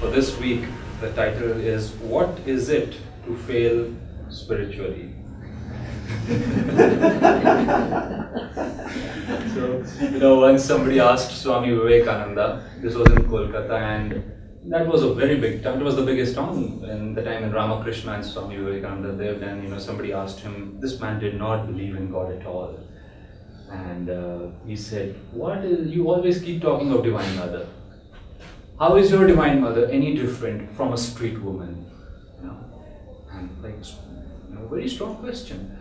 For this week, the title is What is it to fail spiritually? So, once somebody asked Swami Vivekananda, this was in Kolkata, and that was a very big town. It was the biggest town in the time when Ramakrishna and Swami Vivekananda lived, and somebody asked him, this man did not believe in God at all. And he said, you always keep talking of Divine Mother. How is your Divine Mother any different from a street woman? And very strong question.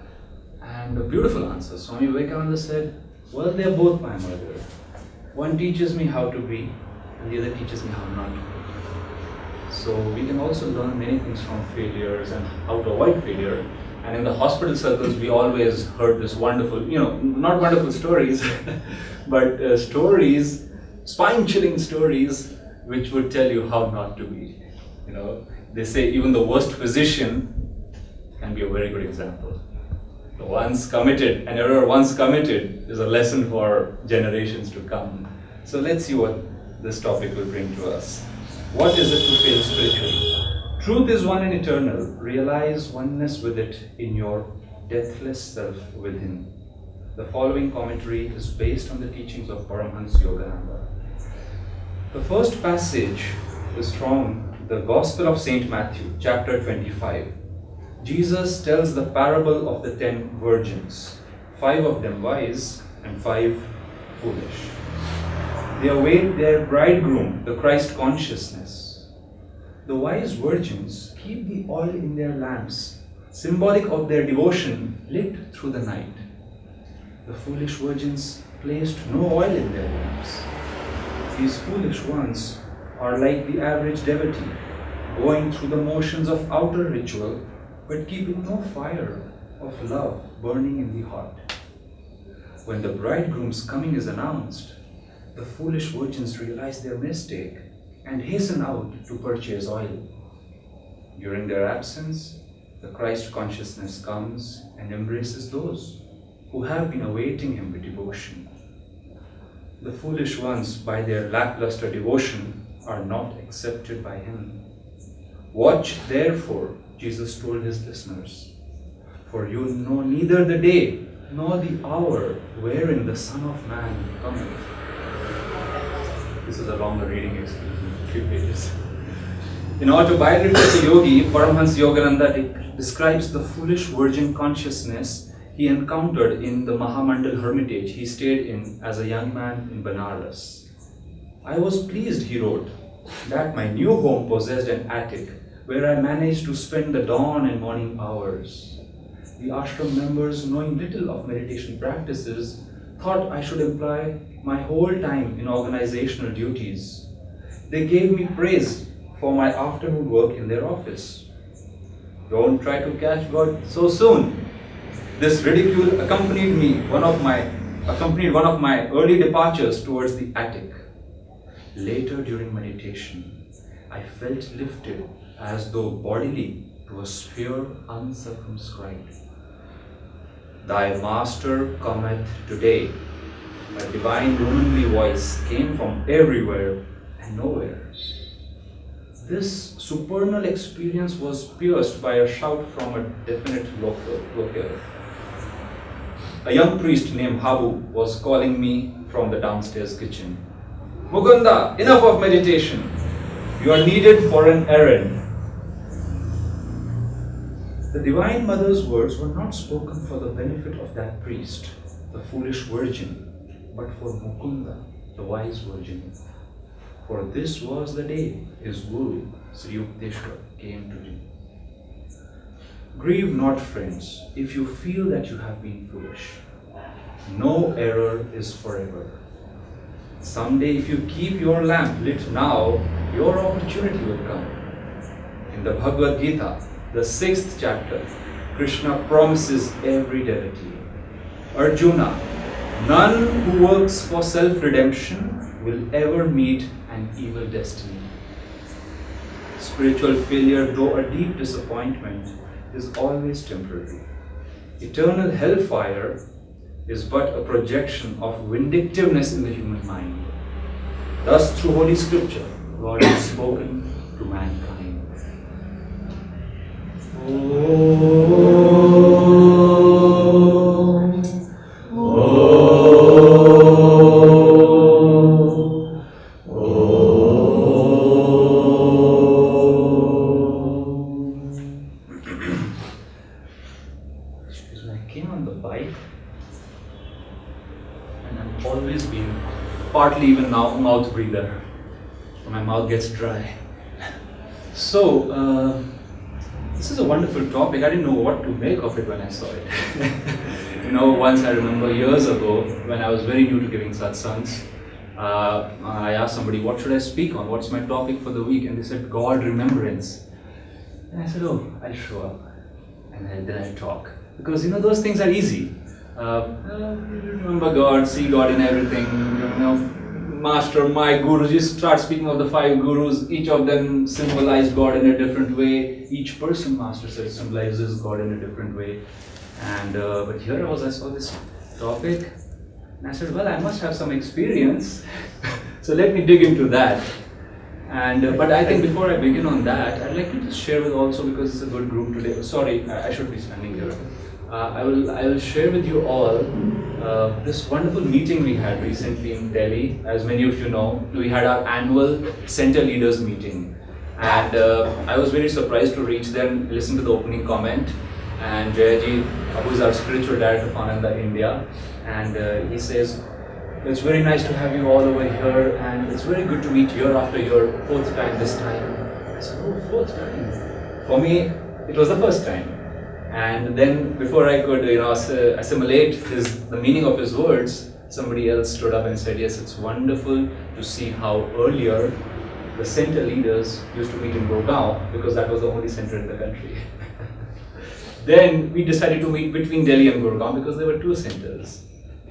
And a beautiful answer. Swami Vivekananda said, well, they are both my mother. One teaches me how to be, and the other teaches me how not to be. So we can also learn many things from failures and how to avoid failure. And in the hospital circles, we always heard this wonderful, not wonderful stories, but stories, spine-chilling stories, which would tell you how not to be. They say even the worst physician can be a very good example. An error once committed is a lesson for generations to come. So let's see what this topic will bring to us. What is it to fail spiritually? Truth is one and eternal. Realize oneness with it in your deathless self within. The following commentary is based on the teachings of Paramahansa Yogananda. The first passage is from the Gospel of St. Matthew, chapter 25. Jesus tells the parable of the 10 virgins, 5 of them wise and 5 foolish. They await their bridegroom, the Christ consciousness. The wise virgins keep the oil in their lamps, symbolic of their devotion lit through the night. The foolish virgins placed no oil in their lamps. These foolish ones are like the average devotee, going through the motions of outer ritual, but keeping no fire of love burning in the heart. When the bridegroom's coming is announced, the foolish virgins realize their mistake and hasten out to purchase oil. During their absence, the Christ consciousness comes and embraces those who have been awaiting him with devotion. The foolish ones, by their lackluster devotion, are not accepted by him. Watch, therefore, Jesus told his listeners, for you know neither the day nor the hour wherein the Son of Man cometh. This is a longer reading, excuse me, 3 pages. In Autobiography of a Yogi, Paramahansa Yogananda describes the foolish virgin consciousness he encountered in the Mahamandal hermitage he stayed in as a young man in Benares. I was pleased, he wrote, that my new home possessed an attic where I managed to spend the dawn and morning hours. The ashram members, knowing little of meditation practices, thought I should employ my whole time in organizational duties. They gave me praise for my afternoon work in their office. Don't try to catch God so soon. This ridicule accompanied one of my early departures towards the attic. Later, during meditation, I felt lifted as though bodily to a sphere uncircumscribed. Thy master cometh today. A divine womanly voice came from everywhere and nowhere. This supernal experience was pierced by a shout from a definite local. A young priest named Habu was calling me from the downstairs kitchen. Mukunda, enough of meditation. You are needed for an errand. The Divine Mother's words were not spoken for the benefit of that priest, the foolish virgin, but for Mukunda, the wise virgin. For this was the day his Guru, Sri Yukteswar, came to him. Grieve not, friends, if you feel that you have been foolish. No error is forever. Someday, if you keep your lamp lit now, your opportunity will come. In the Bhagavad Gita, the 6th chapter, Krishna promises every devotee, Arjuna, none who works for self-redemption will ever meet an evil destiny. Spiritual failure, though a deep disappointment, is always temporary. Eternal hellfire is but a projection of vindictiveness in the human mind. Thus, through Holy Scripture, God has spoken mankind. When I came on the bike, and I've always been partly even now mouth breather. My mouth gets dry. So, this is a wonderful topic. I didn't know what to make of it when I saw it. Once I remember years ago when I was very new to giving satsangs, I asked somebody, what should I speak on? What's my topic for the week? And they said, God remembrance. And I said, oh, I'll show up. And then I'll talk. Because, those things are easy. Remember God, see God in everything, Master, my gurus, you start speaking of the 5 gurus, each of them symbolize God in a different way. Each person, Master said, symbolizes God in a different way. And but here I saw this topic, and I said, well, I must have some experience, so let me dig into that. And but I think before I begin on that, I'd like to just share with also, because it's a good group today. Sorry, I should be standing here. I will share with you all this wonderful meeting we had recently in Delhi. As many of you know, we had our annual center leaders meeting, and I was very surprised to reach there and listen to the opening comment. And Jayaji, who is our spiritual director of Ananda India, and he says, it's very nice to have you all over here, and it's very good to meet year after year, 4th time this time. I said, oh, 4th time? For me, it was the first time. And then before I could assimilate the meaning of his words, somebody else stood up and said, yes, it's wonderful to see how earlier the center leaders used to meet in Gurgaon, because that was the only center in the country. Then we decided to meet between Delhi and Gurgaon because there were 2 centers.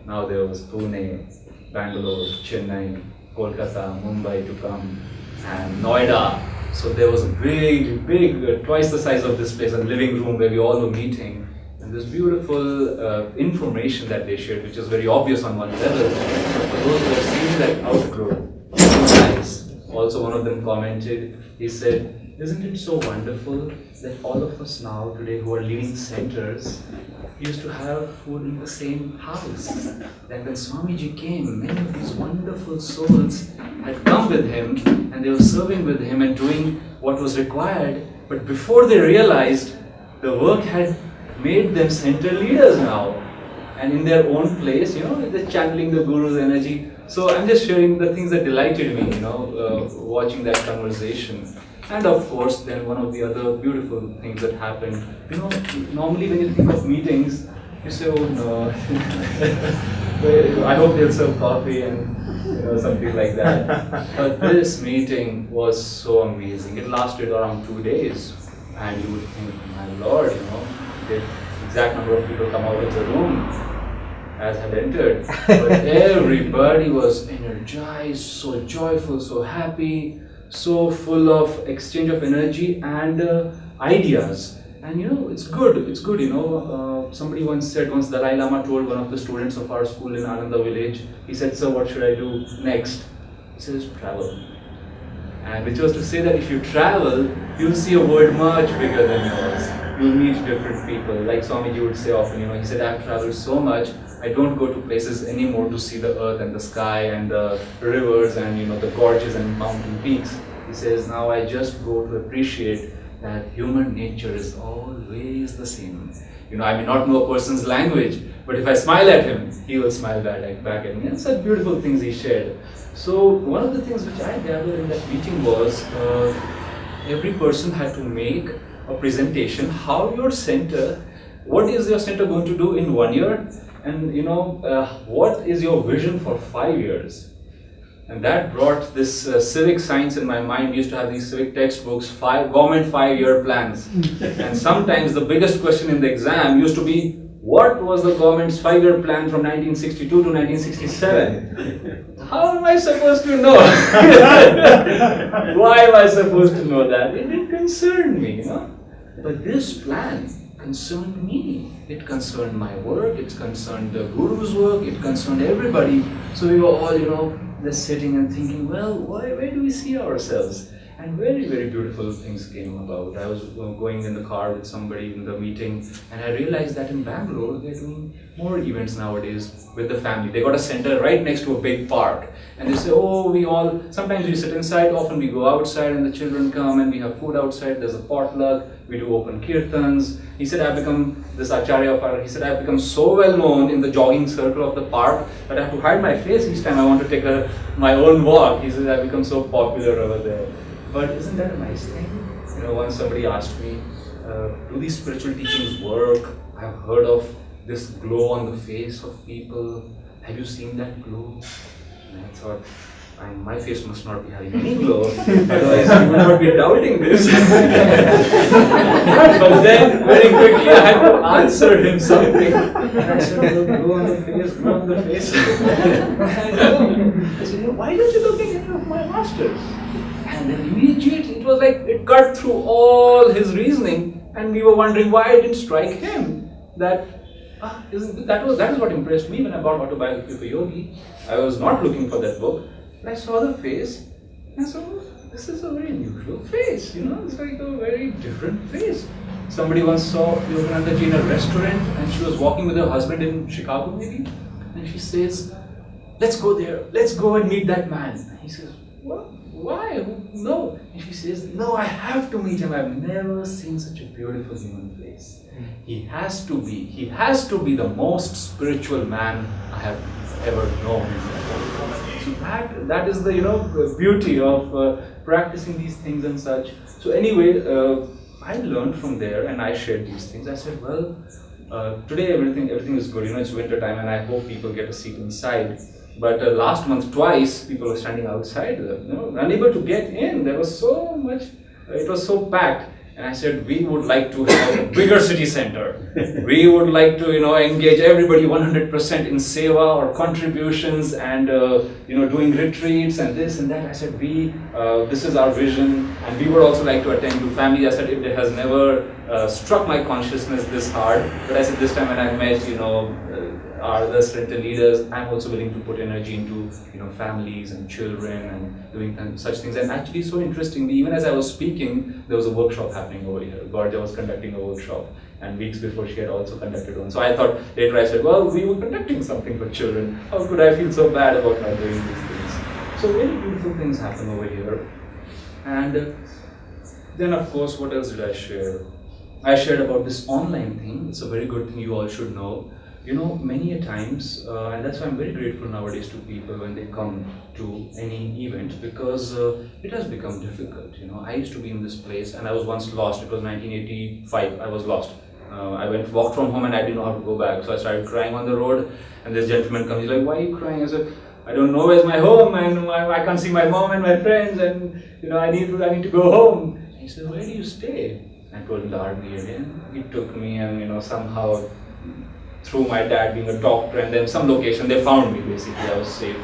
Now there was Pune, Bangalore, Chennai, Kolkata, Mumbai to come, and Noida. So there was a big, twice the size of this place, a living room where we all were meeting. And this beautiful information that they shared, which is very obvious on one level. But for those who have seen that outgrow, it's nice. Also, one of them commented, he said, isn't it so wonderful that all of us now today who are leading centers used to have food in the same house? That when Swamiji came, many of these wonderful souls had come with him, and they were serving with him and doing what was required. But before they realized, the work had made them center leaders now. And in their own place, they're channeling the Guru's energy. So I'm just sharing the things that delighted me, watching that conversation. And of course, then one of the other beautiful things that happened, normally when you think of meetings, you say, oh no, I hope they'll serve coffee and something like that. But this meeting was so amazing. It lasted around 2 days, and you would think, my Lord, the exact number of people come out of the room as had entered. But everybody was energized, so joyful, so happy, so full of exchange of energy and ideas. And it's good, somebody once said, once Dalai Lama told one of the students of our school in Ananda village, he said, sir, what should I do next? He says, travel. And which was to say that if you travel, you'll see a world much bigger than yours. You'll meet different people. Like Swamiji would say often, he said, I've traveled so much, I don't go to places anymore to see the earth and the sky and the rivers and the gorges and mountain peaks. He says, now I just go to appreciate that human nature is always the same. I may not know a person's language, but if I smile at him, he will smile back at me. And such beautiful things he shared. So one of the things which I gathered in that meeting was every person had to make a presentation how your center, what is your center going to do in 1 year, and what is your vision for 5 years. And that brought this civic science in my mind. We used to have these civic textbooks, government 5-year plans. And sometimes the biggest question in the exam used to be, what was the government's 5-year plan from 1962 to 1967? How am I supposed to know? Why am I supposed to know that? It didn't concern me, But this plan concerned me. It concerned my work, it concerned the Guru's work, it concerned everybody. So we were all, just sitting and thinking, well, where do we see ourselves? And very, very beautiful things came about. I was going in the car with somebody in the meeting, and I realized that in Bangalore, they're doing more events nowadays with the family. They got a center right next to a big park. And they say, oh, sometimes we sit inside, often we go outside and the children come and we have food outside, there's a potluck, we do open kirtans. He said, this Acharya of ours, he said, I've become so well known in the jogging circle of the park that I have to hide my face each time I want to take my own walk. He said, I've become so popular over there. But isn't that a nice thing? Once somebody asked me, do these spiritual teachings work? I've heard of this glow on the face of people. Have you seen that glow? And I thought, my face must not be having any glow, otherwise you would not be doubting this. But then, very quickly, I had to answer him something. And I said, glow on the face, glow on the face. And I said, why don't you look at any of my masters? And then immediately, it was like, it cut through all his reasoning, and we were wondering why it didn't strike him. That is what impressed me when I bought Autobiography of a Yogi. I was not looking for that book. I saw the face, and so this is a very unusual face, it's like a very different face. Somebody once saw Yogananda ji in a restaurant, and she was walking with her husband in Chicago maybe, and she says, let's go there, let's go and meet that man. And he says, what? Why? No. And she says, no, I have to meet him. I've never seen such a beautiful human face. He has to be the most spiritual man I have ever known. So that is the beauty of practicing these things and such. So anyway, I learned from there and I shared these things. I said, well, today everything is good. It's winter time and I hope people get a seat inside. But last month twice people were standing outside, unable to get in. There was so much. It was so packed. And I said, we would like to have a bigger city center. We would like to, engage everybody 100% in seva or contributions and, doing retreats and this and that. I said, this is our vision, and we would also like to attend to family. I said, it has never struck my consciousness this hard. But I said, this time when I met, our other center leaders, I'm also willing to put energy into, families and children and doing such things. And actually, so interestingly, even as I was speaking, there was a workshop happening over here. Gorja was conducting a workshop, and weeks before she had also conducted one. So I thought, later I said, well, we were conducting something for children. How could I feel so bad about not doing these things? So very beautiful things happen over here. And then, of course, what else did I share? I shared about this online thing. It's a very good thing you all should know. Many a times, and that's why I'm very grateful nowadays to people when they come to any event, because it has become difficult. I used to be in this place and I was once lost. It was 1985, I was lost. I walked from home and I didn't know how to go back. So I started crying on the road, and this gentleman comes, he's like, why are you crying? I said, I don't know where's my home, and I can't see my mom and my friends, and I need to go home. And he said, where do you stay? I told him the army again. He took me and somehow, through my dad being a doctor and then some location, they found me basically. I was safe.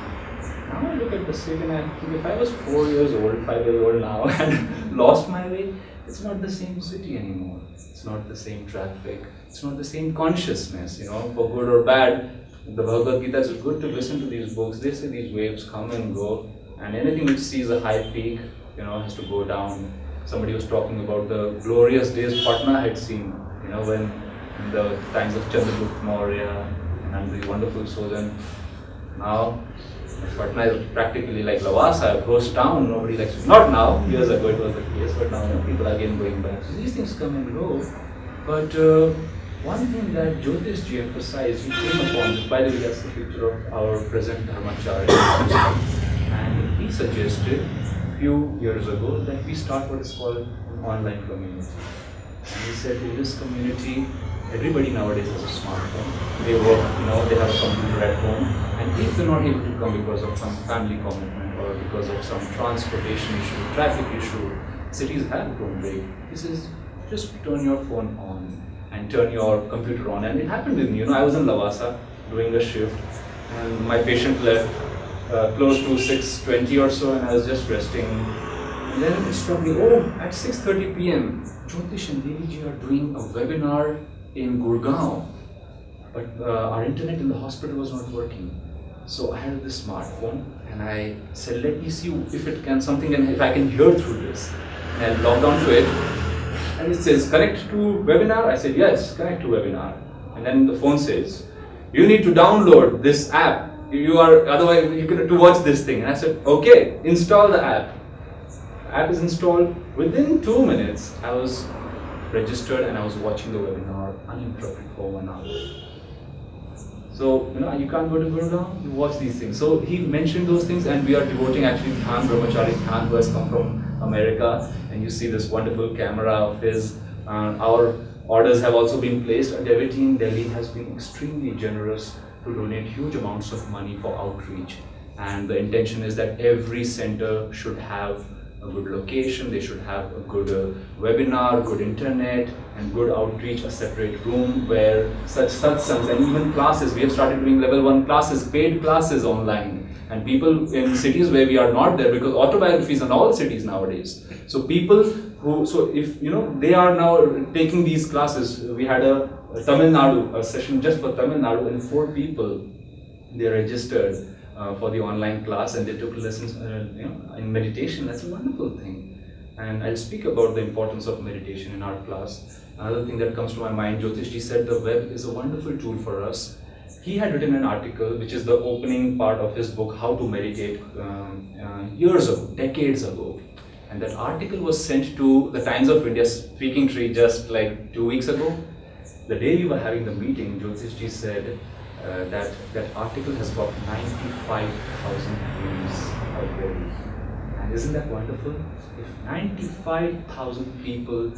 Now I look at the city and I think, if I was 4 years old, 5 years old now and lost my way, it's not the same city anymore. It's not the same traffic. It's not the same consciousness, for good or bad. The Bhagavad Gita is good to listen to these books. They say these waves come and go, and anything which sees a high peak, has to go down. Somebody was talking about the glorious days Patna had seen, when in the times of Chandragupta Maurya and the wonderful souls. And now Patna is practically like Lavasa, a ghost town. Nobody likes it. Not now, years ago it was the case, but now people are again going back. So these things come and go. But one thing that Jyotish ji emphasized, he came upon this, by the way, that's the picture of our present Dharmacharya. And he suggested a few years ago that we start what is called an online community. And he said, in this community, everybody nowadays has a smartphone. They work, they have a computer at home. And if they're not able to come because of some family commitment or because of some transportation issue, traffic issue, cities have grown big. He says, just turn your phone on and turn your computer on. And it happened with me. I was in Lavasa doing a shift, and my patient left close to 6:20 or so, and I was just resting. And then it struck me, at 6:30 p.m., Jyotish and Devi ji are doing a webinar in Gurgaon, but our internet in the hospital was not working. So I had this smartphone and I said, let me see if it can something and if I can hear through this. And I logged on to it and it says connect to webinar. I said yes, connect to webinar. And then the phone says, you need to download this app. You are otherwise you can to watch this thing. And I said, okay, install the app. The app is installed. Within 2 minutes, I was registered and I was watching the webinar uninterrupted for 1 hour. So, you can't go to Gurgaon, you watch these things. So he mentioned those things and we are devoting actually Khan Brahmachari Khan, who has come from America, and you see this wonderful camera of his. Our orders have also been placed. A devotee in Delhi has been extremely generous to donate huge amounts of money for outreach. And the intention is that every center should have a good location, they should have a good webinar, good internet, and good outreach, a separate room where such satsangs and even classes, we have started doing level 1 classes, paid classes online. And people in cities where we are not there, because autobiographies in all cities nowadays. So people who, so if, they are now taking these classes. We had a Tamil Nadu, a session just for Tamil Nadu, and 4 people, they registered for the online class and they took lessons in meditation. That's a wonderful thing. And I'll speak about the importance of meditation in our class. Another thing that comes to my mind, Jyotishji said the web is a wonderful tool for us. He had written an article, which is the opening part of his book, How to Meditate, years ago, decades ago. And that article was sent to the Times of India speaking tree just like 2 weeks ago. The day we were having the meeting, Jyotishji said that article has got 95,000 views already. And isn't that wonderful? If 95,000 people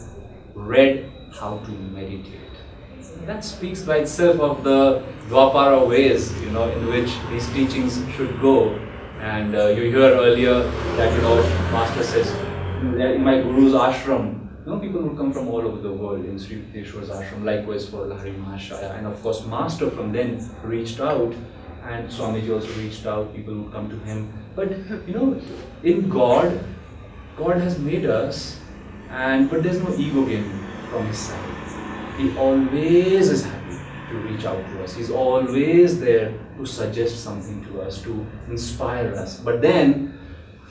read How to Meditate, that speaks by itself of the Dwapara ways, in which these teachings should go. And you hear earlier that, Master says, in my Guru's ashram, people would come from all over the world in Sri Yukteswar's ashram, likewise for Lahari Mahashaya. And of course, Master from then reached out, and Swamiji also reached out, people would come to him. But, in God has made us, but there's no ego game from his side. He always is happy to reach out to us. He's always there to suggest something to us, to inspire us. But then,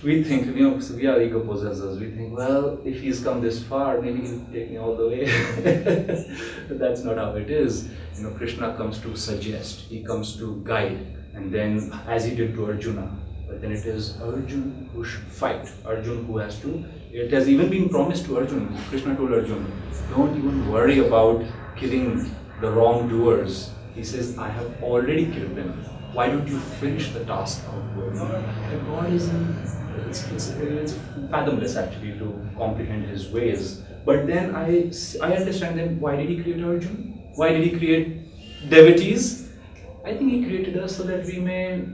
we think, so we are ego possessors. We think, well, if he's come this far, maybe he'll take me all the way. But that's not how it is. Krishna comes to suggest, he comes to guide, and then, as he did to Arjuna, but then it is Arjun who should fight. Arjun who has to. It has even been promised to Arjun. Krishna told Arjun, don't even worry about killing the wrongdoers. He says, I have already killed them. Why don't you finish the task outward? God is it's fathomless actually to comprehend his ways. But then I understand then why did he create Arjun? Why did he create devotees? I think he created us so that we may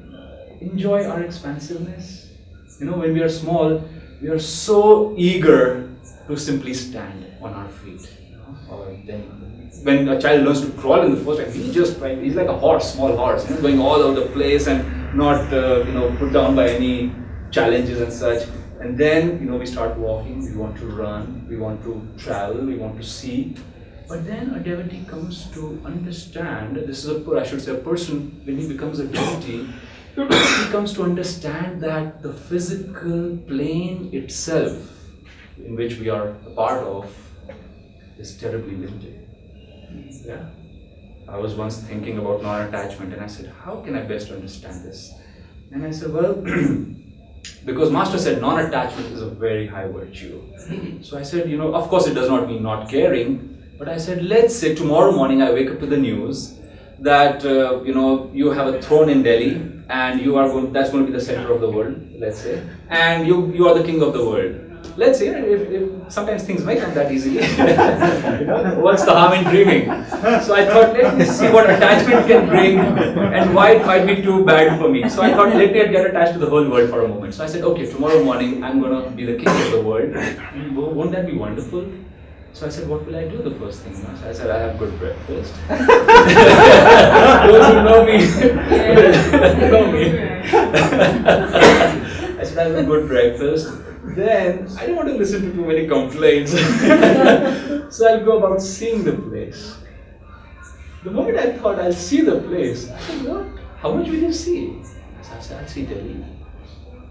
enjoy our expansiveness. When we are small, we are so eager to simply stand on our feet. Or then when a child learns to crawl in the first time, he's like a horse, small horse, going all over the place and not put down by any challenges and such. And then we start walking, we want to run, we want to travel, we want to see. But then a devotee comes to understand, this is a person, when he becomes a devotee, he comes to understand that the physical plane itself, in which we are a part of, is terribly limited. Yeah. I was once thinking about non-attachment and I said, how can I best understand this? And I said, well, because Master said non-attachment is a very high virtue. So I said, of course it does not mean not caring, but I said, let's say tomorrow morning I wake up to the news that, you have a throne in Delhi and that's going to be the center of the world, let's say, and you are the king of the world. Let's say, if sometimes things may come that easily. What's the harm in dreaming? So I thought, let me see what attachment can bring and why it might be too bad for me. So I thought, let me get attached to the whole world for a moment. So I said, okay, tomorrow morning I'm going to be the king of the world. Won't that be wonderful? So I said, what will I do the first thing? So I said, I have good breakfast. Those who know me, know me. I said, I have a good breakfast. Then, I don't want to listen to too many complaints. So I'll go about seeing the place. The moment I thought I'll see the place, I said, what how much will you see? I said, I'll see Delhi.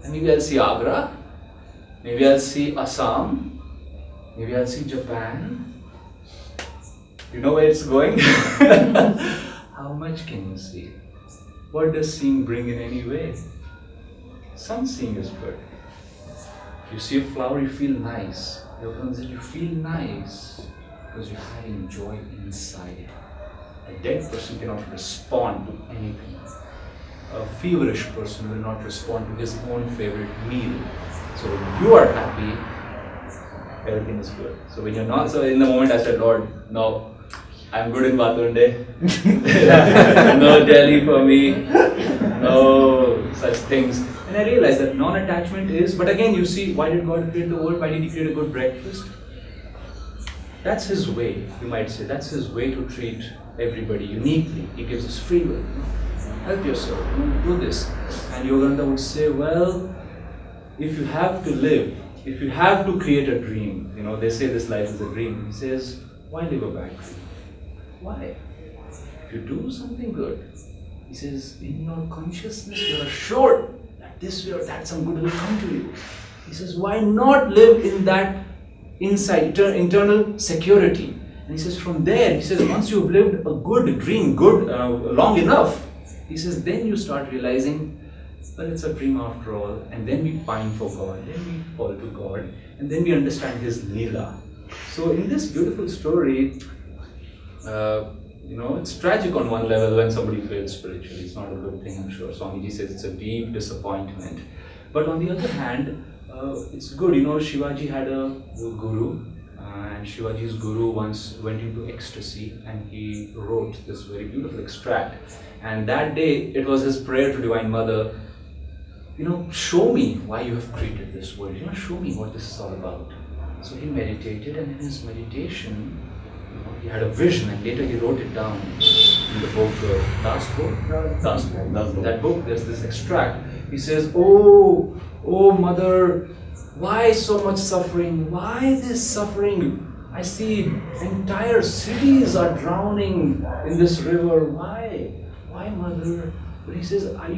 And maybe I'll see Agra. Maybe I'll see Assam. Maybe I'll see Japan. You know where it's going? How much can you see? What does seeing bring in any way? Some seeing is good. You see a flower, you feel nice. You feel nice because you're having joy inside. A dead person cannot respond to anything. A feverish person will not respond to his own favorite meal. So when you are happy, everything is good. So when you're not, so in the moment I said, Lord, no, I'm good in Batunde. No Delhi for me. No such things. And I realized that non-attachment is, but again you see, why did God create the world? Why did He create a good breakfast? That's His way, you might say. That's His way to treat everybody uniquely. He gives us free will. Help yourself, do this. And Yogananda would say, well, if you have to live, if you have to create a dream, they say this life is a dream. He says, why live a bad dream? Why? If you do something good, he says, in your consciousness, you are assured that this way or that some good will come to you. He says, why not live in that inside, internal security? And he says, from there, he says, once you've lived a good dream, long enough, he says, then you start realizing, well, it's a dream after all. And then we pine for God, then we fall to God, and then we understand His Leela. So in this beautiful story, it's tragic on one level when somebody fails spiritually. It's not a good thing, I'm sure. Swamiji says it's a deep disappointment. But on the other hand, it's good. Shivaji had a guru, and Shivaji's guru once went into ecstasy and he wrote this very beautiful extract. And that day, it was his prayer to Divine Mother, show me why you have created this world. Show me what this is all about. So he meditated, and in his meditation, he had a vision, and later he wrote it down in the book, Das book. That book, there's this extract. He says, oh mother, why so much suffering? Why this suffering? I see entire cities are drowning in this river. Why? Why, mother? But he says, I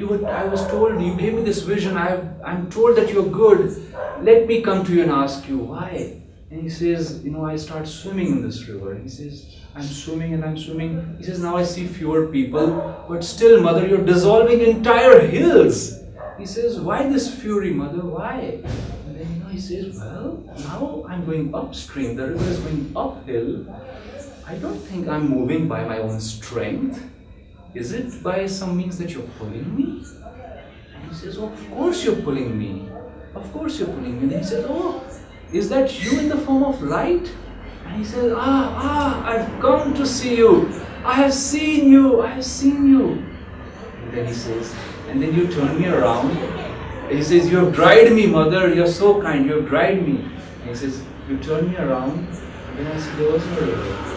was told, you gave me this vision, I'm told that you're good. Let me come to you and ask you, why? And he says, I start swimming in this river. He says, I'm swimming and I'm swimming. He says, now I see fewer people, but still, mother, you're dissolving entire hills. He says, why this fury, mother? Why? And then, he says, well, now I'm going upstream. The river is going uphill. I don't think I'm moving by my own strength. Is it by some means that you're pulling me? And he says, oh, of course you're pulling me. Of course you're pulling me. And then he says, oh, is that you in the form of light? And he says, I've come to see you. I have seen you. I have seen you. And then he says, and then you turn me around. He says, you have dried me, mother. You're so kind. You have dried me. And he says, you turn me around. And then I said, there was no river.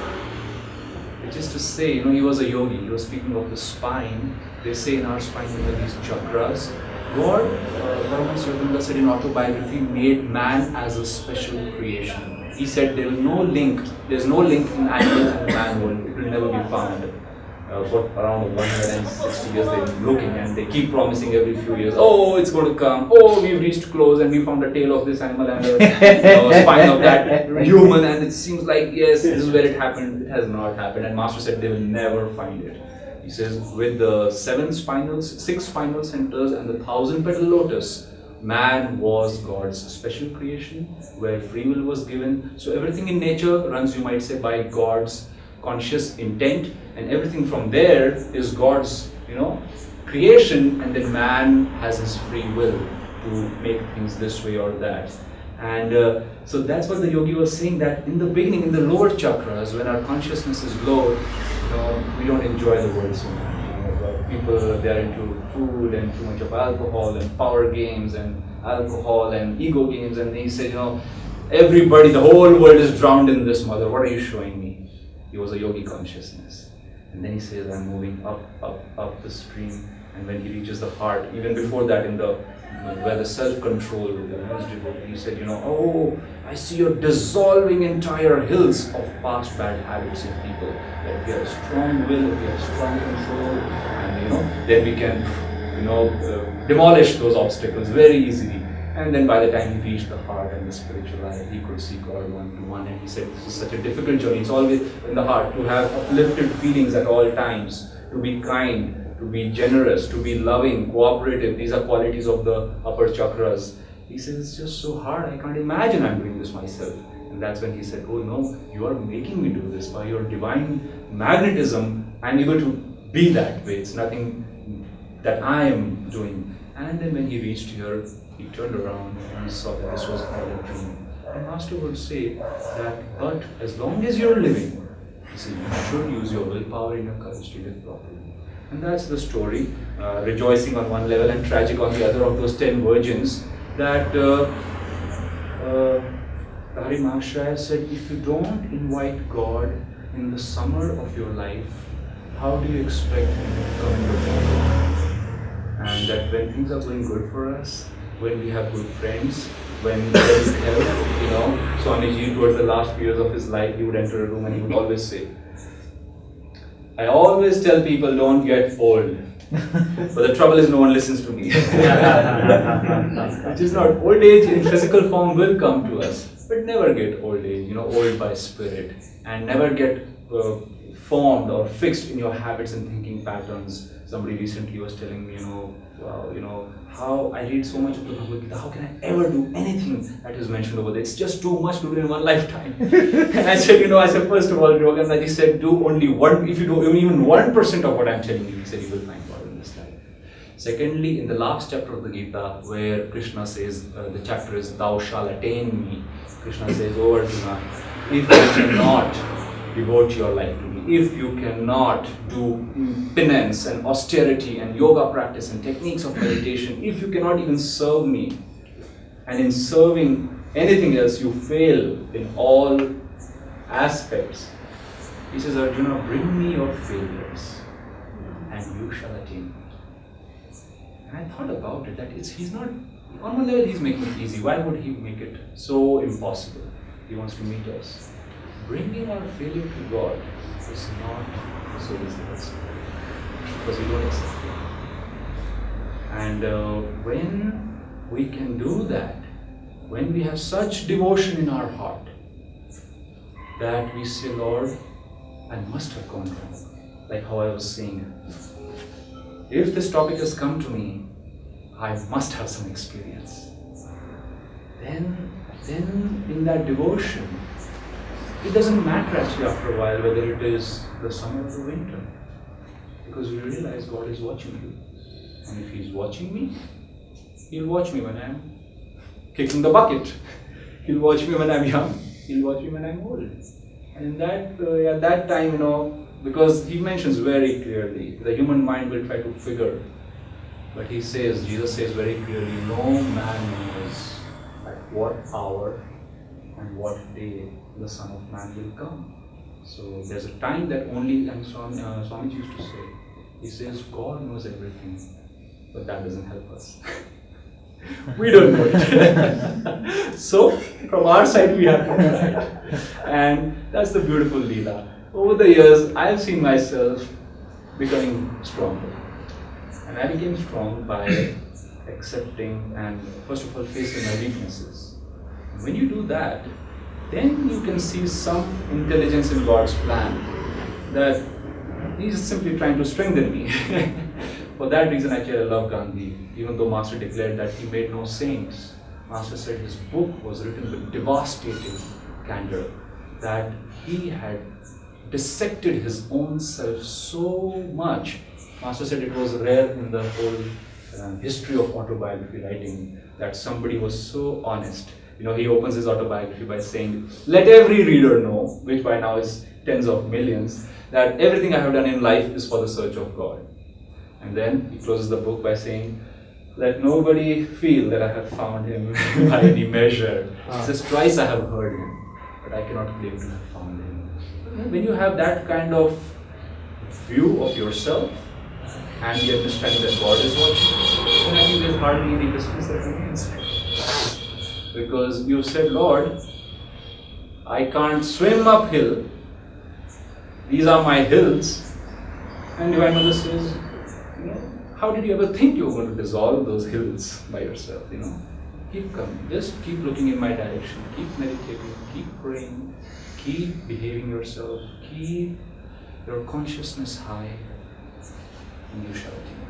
Which is to say, he was a yogi. He was speaking of the spine. They say in our spine there are these chakras. God, Paramahansa Yogananda said in autobiography, made man as a special creation. He said there's no link in animals and man world. It will never be found. For around 160 years they've been looking, and they keep promising every few years, oh, it's going to come, oh, we've reached close and we found a tail of this animal and a spine of that human, and it seems like, yes, this is where it happened. It has not happened, and Master said they will never find it. He says, with the 6 spinal centers and the 1,000-petal lotus, man was God's special creation, where free will was given. So everything in nature runs, you might say, by God's conscious intent, and everything from there is God's, creation, and then man has his free will to make things this way or that. And so that's what the yogi was saying, that in the beginning, in the lower chakras, when our consciousness is low, we don't enjoy the world so much. People, they are into food and too much of alcohol and power games and alcohol and ego games, and he said, everybody, the whole world is drowned in this, mother. What are you showing me? He was a yogi consciousness. And then he says, I'm moving up the stream. And when he reaches the heart, even before that, in the where the self-control is devoted. He said, oh, I see you're dissolving entire hills of past bad habits in people. That we have strong will, we have strong control, and then we can, demolish those obstacles very easily. And then by the time he reached the heart and the spiritual life, he could see God one-to-one. And he said, this is such a difficult journey. It's always in the heart to have uplifted feelings at all times, to be kind, to be generous, to be loving, cooperative. These are qualities of the upper chakras. He says, it's just so hard. I can't imagine I'm doing this myself. And that's when he said, oh no, you are making me do this. By your divine magnetism, I'm able to be that way. It's nothing that I am doing. And then when he reached here, he turned around and he saw that this was all a dream. And Master would say that, but as long as you're living, he said, you should use your willpower and your courage to live properly. And that's the story, rejoicing on one level and tragic on the other, of those 10 virgins, that Hari Maharashtra said, if you don't invite God in the summer of your life, how do you expect Him to come in the fall? And that when things are going good for us, when we have good friends, when there is health, Swamiji towards the last few years of his life, he would enter a room and he would always say, I always tell people don't get old. But the trouble is no one listens to me. Which is not. Old age in physical form will come to us. But never get old age, old by spirit. And never get formed or fixed in your habits and thinking patterns. Somebody recently was telling me, how I read so much of the Bhagavad Gita, how can I ever do anything that is mentioned over there? It's just too much to do in one lifetime. And I said, first of all, Yogananda said, do only one, if you do even 1% of what I'm telling you, he said, you will find God in this life. Secondly, in the last chapter of the Gita, where Krishna says, the chapter is, thou shalt attain me. Krishna says, oh Arjuna, if you cannot devote your life to me, if you cannot do penance and austerity and yoga practice and techniques of meditation, if you cannot even serve me, and in serving anything else you fail in all aspects, he says, Arjuna, bring me your failures and you shall attain me. And I thought about it, that he's not, on one level he's making it easy. Why would he make it so impossible? He wants to meet us. Bringing our failure to God is not so easy, because we don't accept it. And when we can do that, when we have such devotion in our heart, that we say, Lord, I must have gone wrong, like how I was saying. If this topic has come to me, I must have some experience. Then in that devotion, it doesn't matter actually after a while whether it is the summer or the winter, because we realize God is watching you. And if He's watching me, He'll watch me when I'm kicking the bucket. He'll watch me when I'm young. He'll watch me when I'm old. And at that time, because He mentions very clearly, the human mind will try to figure. But Jesus says very clearly, no man knows at what hour and what day the Son of Man will come. So there's a time that only, and Swami used to say, he says, God knows everything, but that doesn't help us. We don't know it. So from our side we have to try. And that's the beautiful Leela. Over the years, I've seen myself becoming stronger. And I became strong by accepting and first of all facing my weaknesses. And when you do that, then you can see some intelligence in God's plan, that He's simply trying to strengthen me. For that reason, actually, I love Gandhi. Even though Master declared that he made no saints, Master said his book was written with devastating candor, that he had dissected his own self so much. Master said it was rare in the whole history of autobiography writing that somebody was so honest. He opens his autobiography by saying, let every reader know, which by now is tens of millions, that everything I have done in life is for the search of God. And then he closes the book by saying, let nobody feel that I have found Him by any measure. He says, twice I have heard Him, but I cannot claim to have found Him. When you have that kind of view of yourself, and the understanding that God is watching, then I think there's hardly any distance that remains. Because you said, Lord, I can't swim uphill. These are my hills. And Divine Mother says, how did you ever think you were going to dissolve those hills by yourself? Keep coming. Just keep looking in my direction. Keep meditating. Keep praying. Keep behaving yourself. Keep your consciousness high. And you shall attain.